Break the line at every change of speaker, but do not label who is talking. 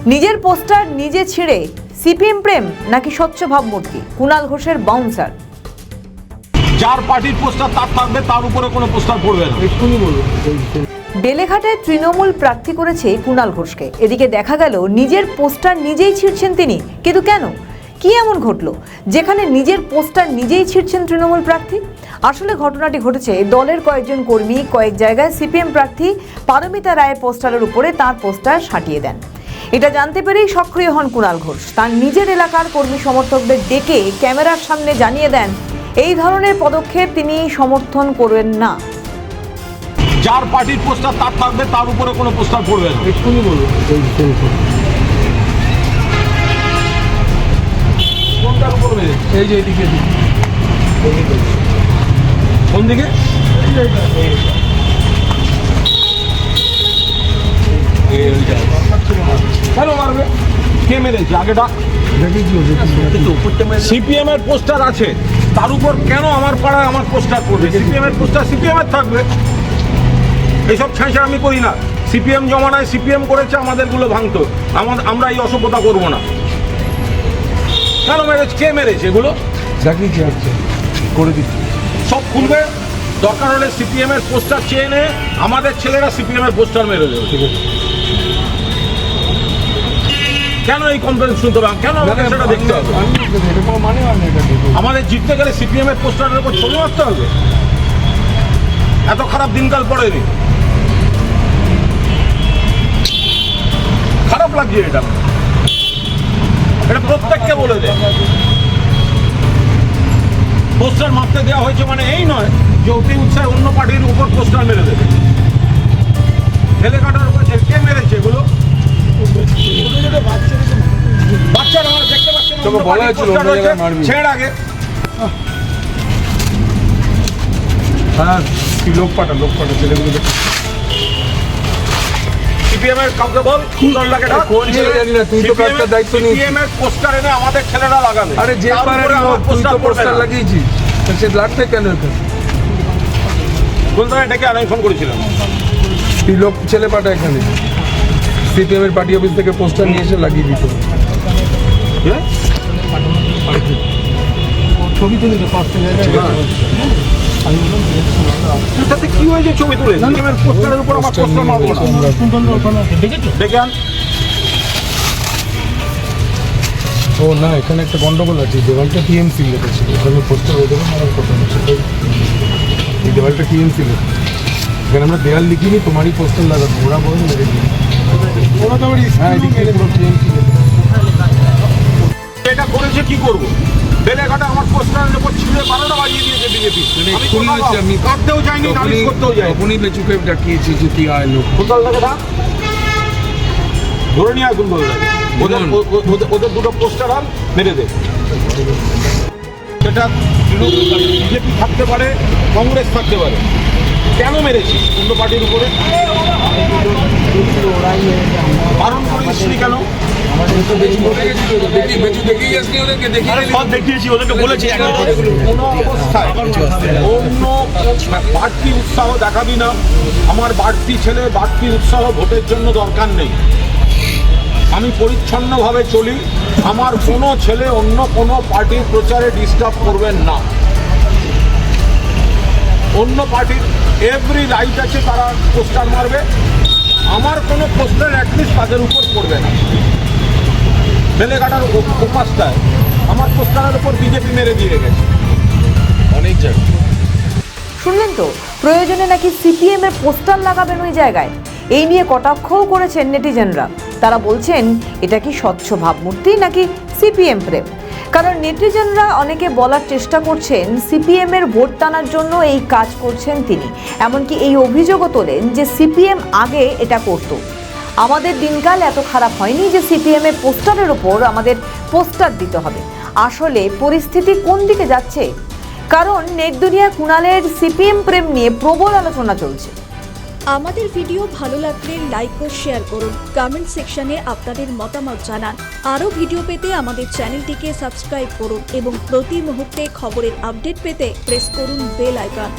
নিজের পোস্টার নিজে ছিঁড়ে সিপিএম প্রেম নাকি স্বচ্ছ ভাবমূর্তি? কুণাল ঘোষের বাউন্সার।
যার পার্টির পোস্টার তার থাকবে, তার উপরে কোনো পোস্টার পড়বে না।
বেলেঘাটায় তৃণমূল প্রার্থী করেছে কুণাল ঘোষকে। এদিকে দেখা গেল নিজের পোস্টার নিজেই ছিঁড়ছেন তিনি। কিন্তু কেন, কি এমন ঘটলো যেখানে নিজের পোস্টার নিজেই ছিঁড়ছেন তৃণমূল প্রার্থী? আসলে ঘটনাটি ঘটেছে দলের কয়েকজন কর্মী কয়েক জায়গায় সিপিএম প্রার্থী পারমিতা রায়ের পোস্টারের উপরে তাঁর পোস্টার সাটিয়ে দেন। এটা জানতে পেরেই সক্রিয় হন কুণাল ঘোষ। তার নিজের এলাকার কর্মী সমর্থকদের ডেকে ক্যামেরার সামনে জানিয়ে দেন এই ধরনের পদক্ষেপ তিনি সমর্থন করবেন না।
যার পার্টির পোস্টার তার থাকবে, তার উপরে কোনো পোস্টার পড়বে না। কোনটার উপর?
এই যে এদিকে।
কোন দিকে? কেন মারবে? কে মেরেছে? আগে ডাক। সিপিএম এর পোস্টার আছে, তার উপর কেন আমার পাড়ায় আমার পোস্টার পড়বে? সিপিএম এর পোস্টার সিপিএম এর থাকবে। এইসব ছাঁচা আমি করি না। সিপিএম জমানায় সিপিএম করেছে, আমাদেরগুলো ভাঙতো। আমরা এই অসভ্যতা করবো না। কেন মেরেছে? কে মেরেছে এগুলো?
দেখিয়েছি আজকে করে দিচ্ছি,
সব খুলবে। দরকার হলে সিপিএম এর পোস্টার চেয়ে নে, আমাদের ছেলেরা সিপিএম এর পোস্টার মেরে দেবে।
ঠিক আছে?
কেন এই কমপ্লেন শুনতে হবে? কেন আমাকে সেটা দেখতে হবে? আমাদের জিততে গেলে সিপিএম এর পোস্টারের উপর ছবি মারতে হবে? এত খারাপ দিনকাল পড়েনি। খারাপ লাগছে এটা। এটা প্রত্যেককে বলে দেয়। পোস্টার মারতে দেওয়া হয়েছে মানে এই নয় যে অতি উৎসাহে অন্য পার্টির উপর পোস্টার মেরে দেবে। বেলেঘাটার উপর কে মেরেছে এগুলো? বাচ্চারা আমার দেখতে পাচ্ছে না,
তোকে বলা হয়েছিল অন্য জায়গায় মারবি।
ছেড়ে আগে।
হ্যাঁ, তুই লোক পাঠা ছেলেগুলো দেখে।
সিপিএম এর কাউকে বল, দলটাকে ডাক।
কোন ছেলে জানি না, তুই তো কাজটার দায়িত্ব নিয়েছিস।
সিপিএম এর পোস্টার এনে আমাদের ছেলেরা লাগাবে।
আরে যে
তার
পারে
উপরে আমার
তুই তো
পড়বে
পোস্টার
না।
লাগিয়েছিস, তো সে লাগবে কেন এখানে?
কোন জায়গায় ডেকে আমি ফোন করেছিলাম।
তুই লোক ছেলে পাঠা এখানে, সিপিএম এর পার্টি অফিস থেকে পোস্টার নিয়ে এসে লাগিয়ে দিত। ছবি তুলে
তাতে কি হয়েছে? ছবি তুলে সিপিএম এর পোস্টারের উপর আমার পোস্টার মারবো না। ডেকে আন।
ও না, এখানে একটা গন্ডগোল আছে। দেওয়ালটা টিএমসি লেখেছিল, ওখানে পোস্টার ওদের মারার কথা না। সেটাই এই দেওয়ালটা টিএমসি লেখা, এখানে আমরা দেওয়াল লিখিনি, তোমারই পোস্টার লাগাবো। ওরা বলে মেরে দিই, ওরা তো হ্যাঁ এদিকে পুরো টিএমসি লেখা।
এটা করেছে কি করবো? বেলেঘাটা আমার পোস্টারের উপর ছিঁড়ে 12টা বাজিয়ে দিয়েছে বিজেপি। আমি কাটতেও যাইনি, নালিশ করতেও যাইনি।
তখনই বেচুকে ডাকিয়েছি যে তুই আয় লোক।
কোথালটাকে ডাক, ধরে নিয়ে আসুন বলটাকে। ওদের দুটো পোস্টার আন, মেরে দে। সেটা বিজেপি থাকতে পারে, কংগ্রেস থাকতে পারে। কেন মেরেছি অন্য পার্টির উপরে? বারণ করিসনি কেন?
সব দেখিয়েছি, ওদেরকে বলেছি
কোনো অবস্থায় অন্য বাড়তি উৎসাহ দেখাবি না। আমার বাড়তি ছেলে বাড়তি উৎসাহ ভোটের জন্য দরকার নেই। আমি পরিচ্ছন্নভাবে চলি। আমার কোনো ছেলে অন্য কোনো পার্টির প্রচারে ডিস্টার্ব করবেন না। অন্য পার্টির এভরি রাইট আছে, তারা পোস্টার মারবে। আমার কোনো পোস্টার অ্যাটলিস্ট তাদের উপর পড়বে না। বেলেঘাটার উপাসটায় আমার পোস্টারের উপর বিজেপি মেরে দিয়ে গেছে অনেক জায়গায়।
শুনলেন তো, প্রয়োজনে নাকি সিপিএম এর পোস্টার লাগাবেন ওই জায়গায়। এই নিয়ে কটাক্ষও করেছেন নেটিজেনরা। তারা বলছেন এটা কি স্বচ্ছ ভাবমূর্তি নাকি সিপিএম প্রেম? কারণ নেটিজেনরা অনেকে বলার চেষ্টা করছেন সিপিএম এর ভোট টানার জন্য এই কাজ করছেন তিনি। এমনকি এই অভিযোগও তোলেন যে সিপিএম আগে এটা করত। আমাদের দিনকাল এত খারাপ হয়নি যে সিপিএম এর পোস্টারের ওপর আমাদের পোস্টার দিতে হবে। আসলে পরিস্থিতি কোন দিকে যাচ্ছে? কারণ নেট দুনিয়া কুণালের সিপিএম প্রেম নিয়ে প্রবল আলোচনা চলছে।
আমাদের ভিডিও ভালো লাগলে লাইক ও শেয়ার করুন, কমেন্ট সেকশনে আপনাদের মতামত জানান। আরও ভিডিও পেতে আমাদের চ্যানেলটিকে সাবস্ক্রাইব করুন এবং প্রতি মুহূর্তে খবরের আপডেট পেতে প্রেস করুন বেল আইকন।